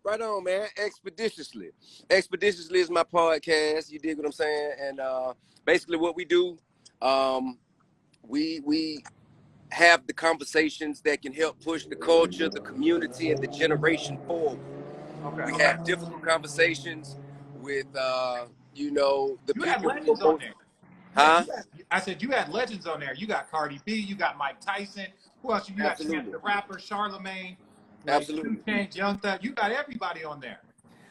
Right on, man. Expeditiously. Expeditiously is my podcast. You dig what I'm saying? And basically what we do, we have the conversations that can help push the culture, the community, and the generation forward. Okay. We have difficult conversations with, the you people. had legends on there. Huh? I said you had legends on there. You got Cardi B, you got Mike Tyson. Who else? You got Absolutely. Chance the Rapper, Charlemagne, Absolutely. 2 Chainz, Young Thug. You got everybody on there.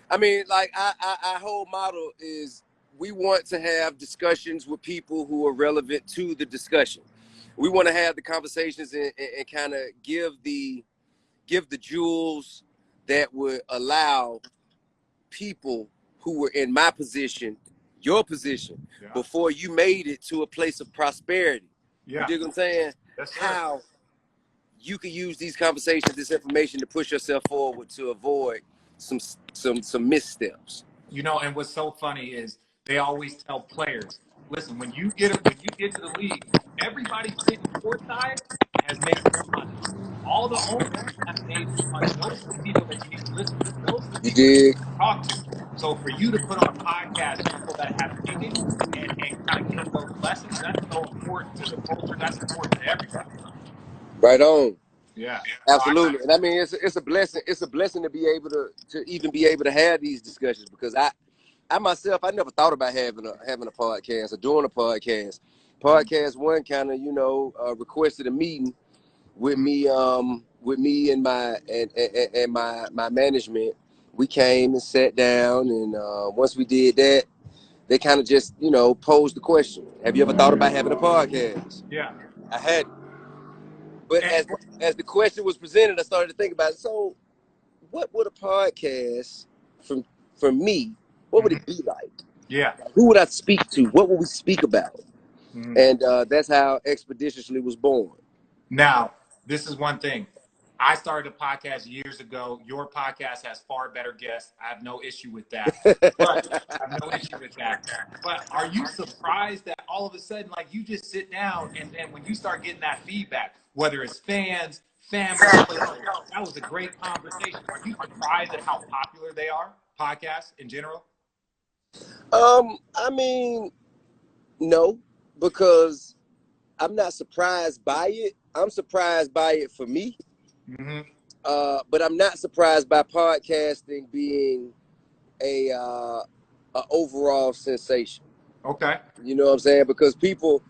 I mean, like, our whole model is we want to have discussions with people who are relevant to the discussion. We want to have the conversations and kind of give the jewels that would allow people who were in my position, your position, before you made it to a place of prosperity. Yeah. You dig what I'm saying? Yes, sir. How you can use these conversations, this information, to push yourself forward to avoid some missteps. You know, and what's so funny is they always tell players, listen, when you get to the league, everybody sitting courtside has made money. All the owners have made money. Those are the people that you need to listen to. Those are the people that you talk to. So for you to put on a podcast, people that have made it and kind of give those lessons, that's so important to the culture. That's important to everybody. Right on. Yeah. Absolutely. And I mean, it's a blessing. It's a blessing to be able to even be able to have these discussions, because I myself, I never thought about having a podcast or doing a podcast. Podcast One kind of, requested a meeting with me and my my management. We came and sat down, and once we did that, they kind of just, posed the question: have you ever thought about having a podcast? Yeah. I hadn't. But as the question was presented, I started to think about it. So, what would a podcast from me? What would it be like? Yeah. Who would I speak to? What would we speak about? And that's how expeditiously was born. Now, this is one thing. I started a podcast years ago. Your podcast has far better guests. I have no issue with that. But are you surprised that all of a sudden, like, you just sit down and then when you start getting that feedback, whether it's fans, family, that was a great conversation. Are you surprised at how popular they are, podcasts in general? I mean, no, because I'm not surprised by it. I'm surprised by it for me. But I'm not surprised by podcasting being a overall sensation. Okay. You know what I'm saying? Because people,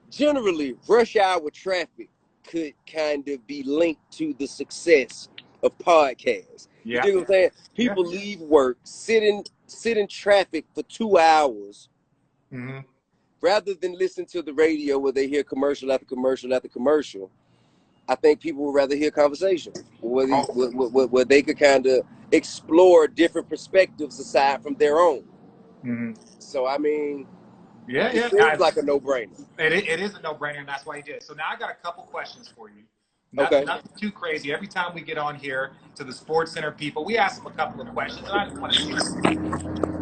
generally rush hour traffic could kind of be linked to the success of podcasts. Yeah. You know what I'm saying? People leave work, sit in traffic for 2 hours, rather than listen to the radio where they hear commercial after commercial after commercial. I think people would rather hear conversation where they could kind of explore different perspectives aside from their own. So, I mean, it seems like a no-brainer. It is a no-brainer, and that's why you did it. So now I got a couple questions for you. Okay. Nothing too crazy. Every time we get on here to the Sports Center people, we ask them a couple of questions, and I just want to see.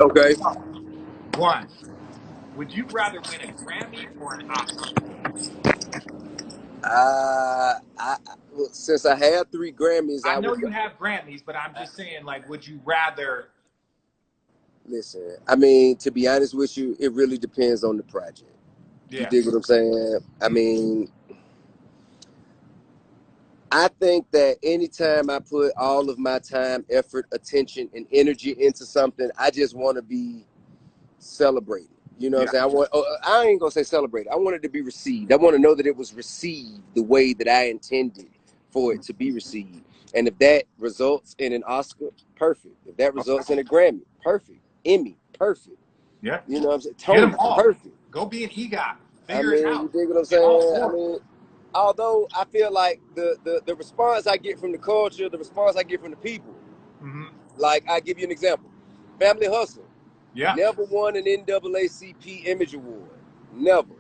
Okay. One, would you rather win a Grammy or an Oscar? Since I had 3 Grammys, I know you have Grammys, but I'm just saying, like, would you rather? Listen, I mean, to be honest with you, it really depends on the project. Yeah. You dig what I'm saying? I mean, I think that anytime I put all of my time, effort, attention, and energy into something, I just want to be celebrated. You know what I'm saying? I ain't gonna say celebrated. I want it to be received. I want to know that it was received the way that I intended for it to be received. And if that results in an Oscar, perfect. If that results in a Grammy, perfect. Emmy, perfect. Yeah. You know what I'm saying? Tony, perfect. Go be an EGOT. Figure it out. You dig what I'm saying? I mean, although I feel like the response I get from the culture, the response I get from the people, like, I give you an example. Family Hustle. Yeah. Never won an NAACP Image Award. Never.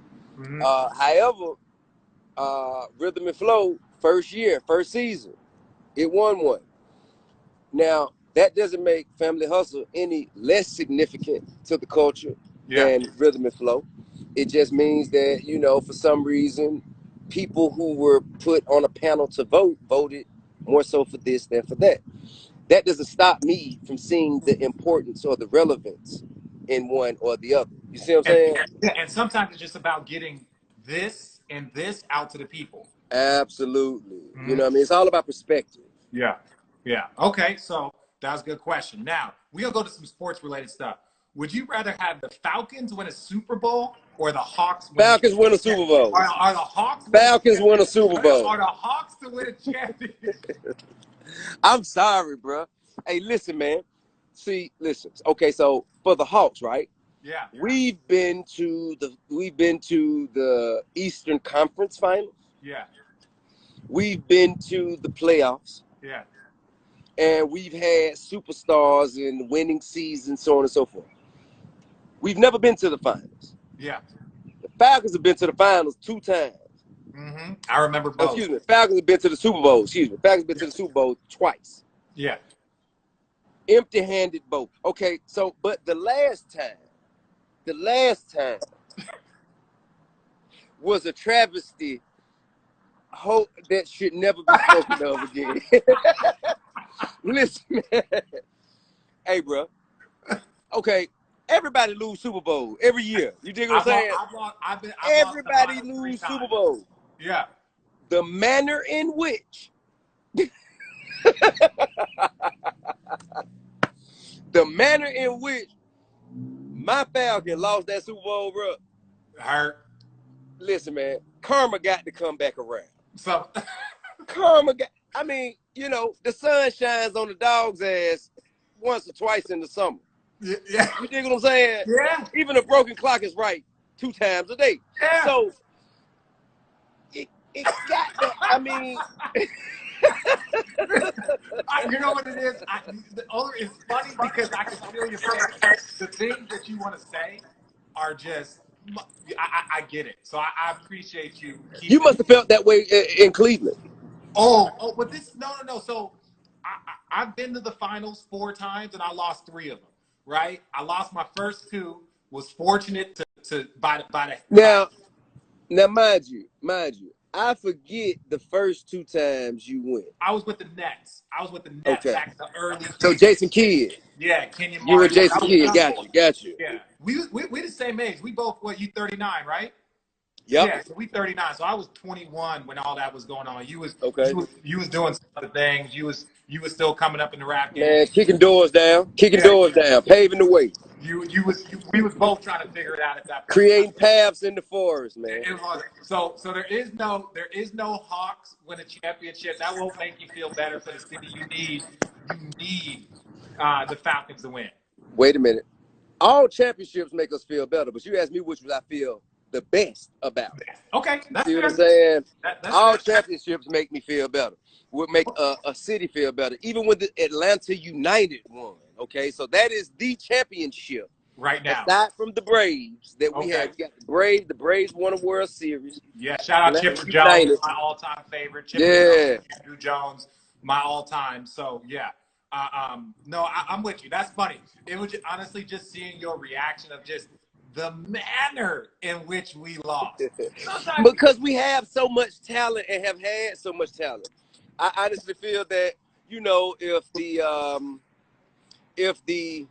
However, Rhythm and Flow, first season, it won one. Now, that doesn't make Family Hustle any less significant to the culture than Rhythm and Flow. It just means that, for some reason, people who were put on a panel to voted more so for this than for that. That doesn't stop me from seeing the importance or the relevance in one or the other. You see what I'm saying? And sometimes it's just about getting this and this out to the people. Absolutely. You Mm-hmm. know what I mean? It's all about perspective. Yeah. Yeah. Okay. So that was a good question. Now we're gonna go to some sports related stuff. Would you rather have the Falcons win a Super Bowl or the Hawks win Falcons win a Super Bowl. Are the Hawks Falcons win a Super Bowl. Are the Hawks to win a championship? I'm sorry, bro. Hey, listen, man. See, listen. Okay, so for the Hawks, right? Yeah. We've been to the Eastern Conference Finals. Yeah. We've been to the playoffs. Yeah. And we've had superstars in winning seasons, so on and so forth. We've never been to the finals. Yeah. The Falcons have been to the finals 2 times. Mm-hmm. I remember both. Excuse me. Falcons have been to the Super Bowl. Excuse me. Falcons have been to the Super Bowl twice. Yeah. Empty-handed both. Okay, so but the last time was a travesty. Hope that should never be spoken of again. Listen, man. Hey, bro. Okay, everybody lose Super Bowl every year. You dig what I'm saying? Everybody lose Super Bowl. Yeah. The manner in which my Falcon lost that Super Bowl, bro. Hurt. Listen, man. Karma got to come back around. So Karma got. I mean, you know, the sun shines on the dog's ass once or twice in the summer. Yeah. You dig what I'm saying? Yeah. Even a broken clock is right 2 times a day. Yeah. So it got to, I mean. You know what it is? It's funny because I can feel your pain. The things that you want to say are just, I get it. So I appreciate you. You must have felt that way in Cleveland. But this, no. So I've been to the finals 4 times and I lost 3 of them, right? I lost my first 2, was fortunate to by the. Now, mind you, I forget the first 2 times you went. I was with the Nets. Okay. Back in the early. So Jason Kidd. Yeah, Kenyon You were Martin. Jason Kidd. Got you. Yeah, we the same age. We both, you 39, right? Yep. Yeah, so we 39. So I was 21 when all that was going on. You was okay. You was doing some other things. You was still coming up in the rap game. Man, kicking doors down, paving the way. We was both trying to figure it out at that point. Creating paths in the forest, man. It was, so there is no Hawks win a championship. That won't make you feel better for the city. You need the Falcons to win. Wait a minute. All championships make us feel better, but you asked me which I feel the best about. Okay, that's See what I'm saying? That's all championships make me feel better. Would make a city feel better. Even when the Atlanta United won. Okay, so that is the championship right now. Aside from the Braves that we had, we got the Braves. The Braves won a World Series. Yeah, shout out Chipper Jones, my all-time favorite. Chipper Jones, my all-time. So yeah. No, I'm with you. That's funny. It was honestly just seeing your reaction of just the manner in which we lost. Because we have so much talent and have had so much talent. I honestly feel that, you know, if the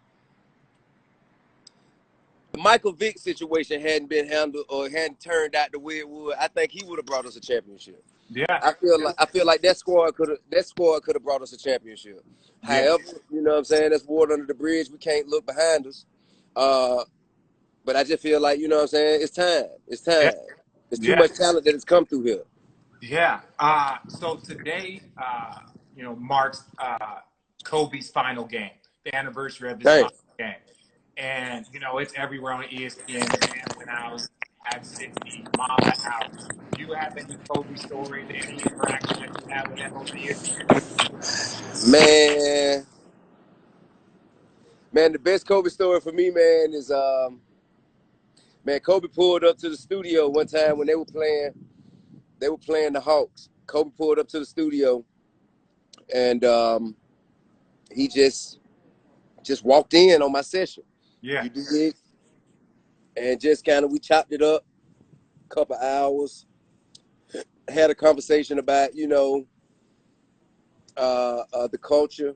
Michael Vick situation hadn't been handled or hadn't turned out the way it would, I think he would have brought us a championship. Yeah, I feel like that squad could have brought us a championship. Yeah. However, you know what I'm saying, that's water under the bridge. We can't look behind us. But I just feel like, you know what I'm saying, it's time. It's time. Yeah. There's too much talent that has come through here. Yeah. So today, marks Kobe's final game, the anniversary of his final game. And, it's everywhere on ESPN. Man went out, had 60, mom at house. Do you have any Kobe stories, any interaction that you had with him over the years? Man, the best Kobe story for me, man, is Kobe pulled up to the studio one time when they were playing the Hawks. Kobe pulled up to the studio and he just walked in on my session. Yeah. You did. And just kind of, we chopped it up a couple hours, had a conversation about, the culture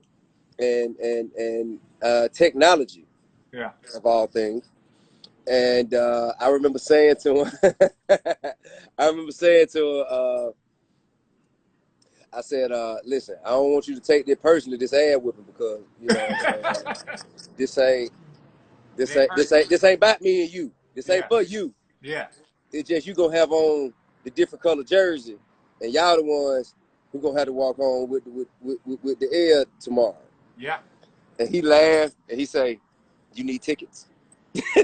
and technology of all things. And I remember saying to him, I said, listen, I don't want you to take this personally, this ad whipping, because this ain't about me and you. This ain't for you. Yeah. It's just you gonna have on the different color jersey, and y'all the ones who gonna have to walk on with the air tomorrow. Yeah. And he laughed and he say, "You need tickets." Did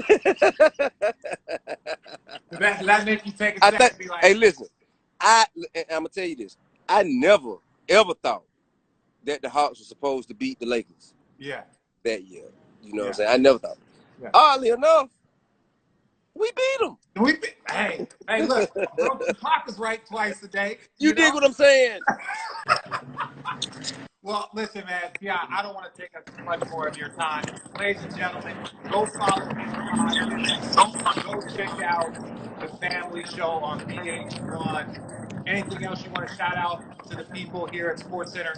that make you take a second and be like, hey, listen, I'm gonna tell you this. I never ever thought that the Hawks were supposed to beat the Lakers. Yeah. That year. You know what I'm saying? I never thought. Yeah. Oddly enough, we beat them. Hey, look, broken clock is right twice a day. You dig what I'm saying? Well, listen, man. Yeah, I don't want to take up too much more of your time. Ladies and gentlemen, go follow his podcast. Go check out the Family Show on VH1. Anything else you want to shout out to the people here at Sports Center?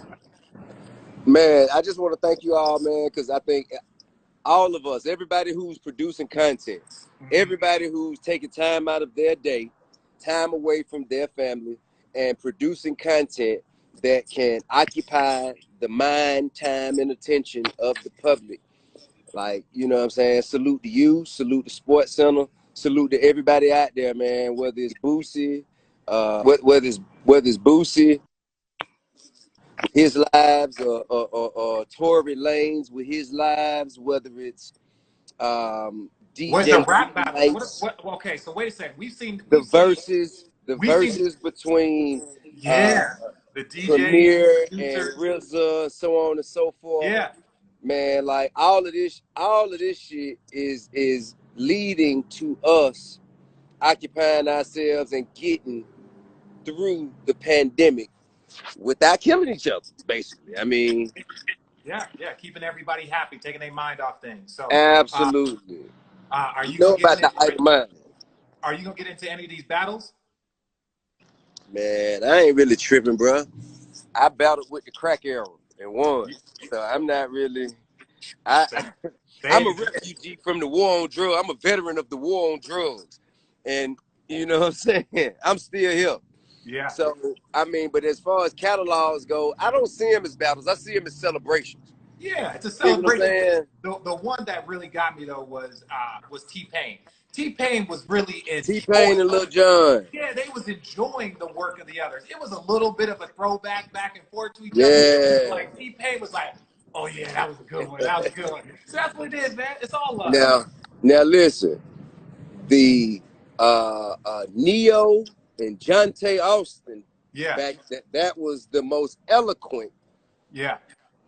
Man, I just want to thank you all, man, because I think all of us, everybody who's producing content, everybody who's taking time out of their day, time away from their family, and producing content that can occupy the mind, time, and attention of the public. Like, you know what I'm saying? Salute to you, salute to Sports Center, salute to everybody out there, man, whether it's Boosie, whether it's Boosie, his lives, or Tory Lanez with his lives, whether it's Where's the DJ rap battles? Lights, Okay, so wait a second. We've seen the verses between the DJs, Premier and producers. RZA, so on and so forth. Yeah. Man, like all of this shit is leading to us occupying ourselves and getting through the pandemic without killing each other, basically. I mean, yeah, keeping everybody happy, taking their mind off things. So absolutely. Are you know gonna about the hype mind? Are you gonna get into any of these battles? Man, I ain't really tripping, bro. I battled with the crack era and won, so I'm not really. I'm a refugee from the war on drugs. I'm a veteran of the war on drugs, and you know what I'm saying. I'm still here. Yeah. So I mean, but as far as catalogs go, I don't see them as battles. I see them as celebrations. Yeah, it's a celebration. You know what I'm the one that really got me though was T-Pain. T-Pain was really T-Pain and Lil Jon. Yeah, they was enjoying the work of the others. It was a little bit of a throwback back and forth to each other. Like T-Pain was like, "Oh yeah, that was a good one. That was a good one." So that's what it is, man. It's all love. Now listen, the Neo and Jonte Austin. Yeah. That was the most eloquent. Yeah.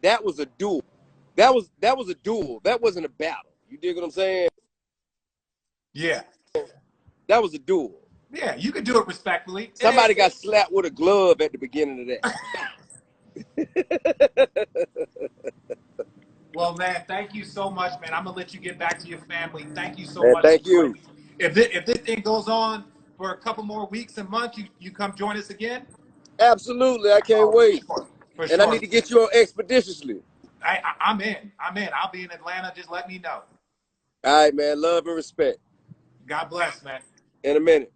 That was a duel. That was a duel. That wasn't a battle. You dig what I'm saying? Yeah. That was a duel. Yeah, you could do it respectfully. Somebody got slapped with a glove at the beginning of that. Well, man, thank you so much, man. I'm gonna let you get back to your family. Thank you so much. Thank you. If this thing goes on for a couple more weeks and months, you come join us again? Absolutely, I can't wait. For sure. I need to get you on expediTIously. I'm in. I'll be in Atlanta. Just let me know. All right, man. Love and respect. God bless, man. In a minute.